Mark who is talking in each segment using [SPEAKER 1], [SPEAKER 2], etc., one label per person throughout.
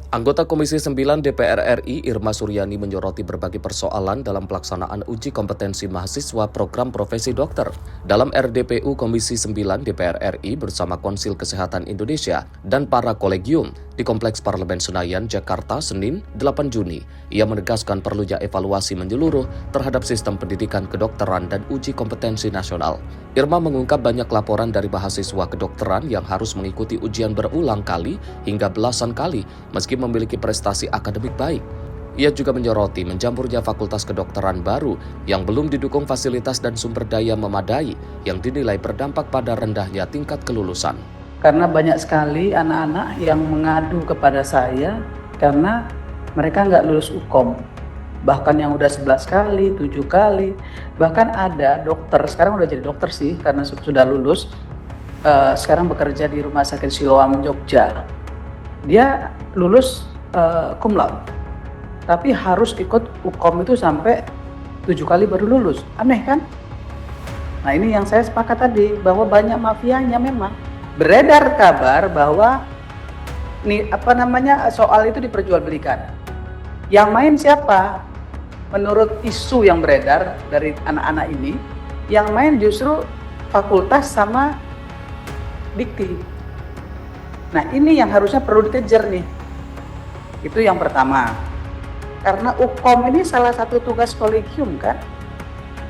[SPEAKER 1] Anggota Komisi 9 DPR RI Irma Suryani menyoroti berbagai persoalan dalam pelaksanaan uji kompetensi mahasiswa program profesi dokter. Dalam RDPU Komisi 9 DPR RI bersama Konsil Kesehatan Indonesia dan para kolegium di Kompleks Parlemen Senayan, Jakarta, Senin 8 Juni, ia menegaskan perlunya evaluasi menyeluruh terhadap sistem pendidikan kedokteran dan uji kompetensi nasional. Irma mengungkap banyak laporan dari mahasiswa kedokteran yang harus mengikuti ujian berulang kali hingga belasan kali meski memiliki prestasi akademik baik. Ia juga menyoroti menjamurnya fakultas kedokteran baru yang belum didukung fasilitas dan sumber daya memadai yang dinilai berdampak pada rendahnya tingkat kelulusan.
[SPEAKER 2] Karena banyak sekali anak-anak yang mengadu kepada saya karena mereka nggak lulus UKOM. Bahkan yang udah 11 kali, 7 kali, bahkan ada dokter, sekarang udah jadi dokter sih karena sudah lulus, sekarang bekerja di Rumah Sakit Siloam, Jogja. Dia lulus cum laude, tapi harus ikut UKOM itu sampai 7 kali baru lulus. Aneh kan? Nah ini yang saya sepakat tadi, bahwa banyak mafianya memang. Beredar kabar bahwa soal itu diperjualbelikan. Yang main siapa? Menurut isu yang beredar dari anak-anak ini, yang main justru fakultas sama dikti. Nah ini yang harusnya perlu dikejar nih. Itu yang pertama. Karena UKOM ini salah satu tugas kolegium kan.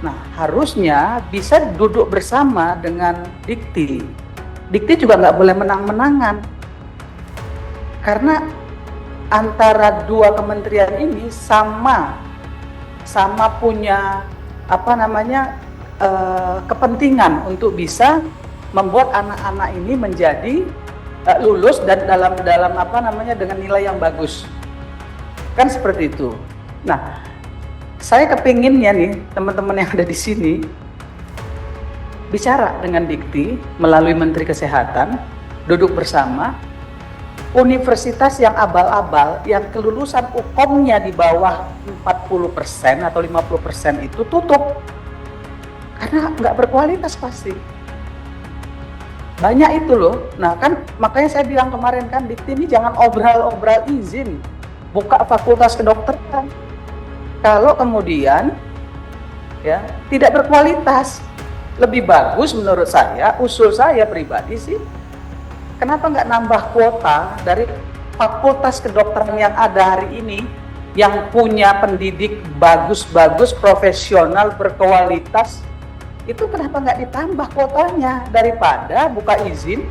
[SPEAKER 2] Nah harusnya bisa duduk bersama dengan dikti. Dikti juga nggak boleh menang-menangan. Karena antara dua kementerian ini sama punya kepentingan untuk bisa membuat anak-anak ini menjadi lulus dan dalam dengan nilai yang bagus. Kan seperti itu. Nah, saya kepinginnya nih teman-teman yang ada di sini bicara dengan Dikti melalui Menteri Kesehatan, duduk bersama. Universitas yang abal-abal, yang kelulusan UKOM-nya di bawah 40% atau 50% itu tutup. Karena nggak berkualitas pasti. Banyak itu loh. Nah kan makanya saya bilang kemarin kan, Dikti ini jangan obral-obral izin. Buka fakultas kedokteran. Kalau kemudian ya tidak berkualitas, lebih bagus menurut saya, usul saya pribadi sih, kenapa nggak nambah kuota dari fakultas kedokteran yang ada hari ini, yang punya pendidik bagus-bagus, profesional, berkualitas, itu kenapa nggak ditambah kuotanya daripada buka izin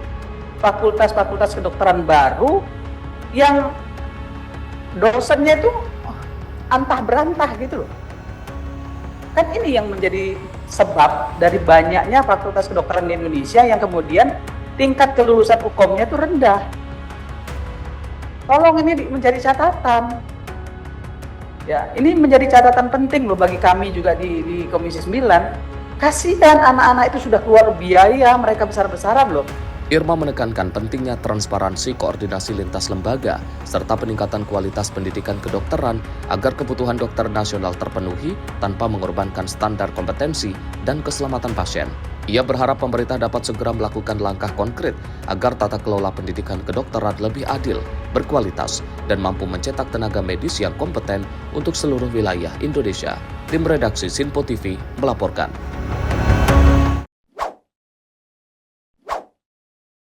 [SPEAKER 2] fakultas-fakultas kedokteran baru yang dosennya itu antah berantah gitu loh. Kan ini yang menjadi sebab dari banyaknya fakultas kedokteran di Indonesia yang kemudian tingkat kelulusan UKOM-nya itu rendah. Tolong ini menjadi catatan. Ya, ini menjadi catatan penting loh bagi kami juga di Komisi 9. Kasihan anak-anak itu sudah keluar biaya, mereka besar-besaran loh.
[SPEAKER 1] Irma menekankan pentingnya transparansi koordinasi lintas lembaga serta peningkatan kualitas pendidikan kedokteran agar kebutuhan dokter nasional terpenuhi tanpa mengorbankan standar kompetensi dan keselamatan pasien. Ia berharap pemerintah dapat segera melakukan langkah konkret agar tata kelola pendidikan kedokteran lebih adil, berkualitas, dan mampu mencetak tenaga medis yang kompeten untuk seluruh wilayah Indonesia. Tim redaksi Sinpo TV melaporkan.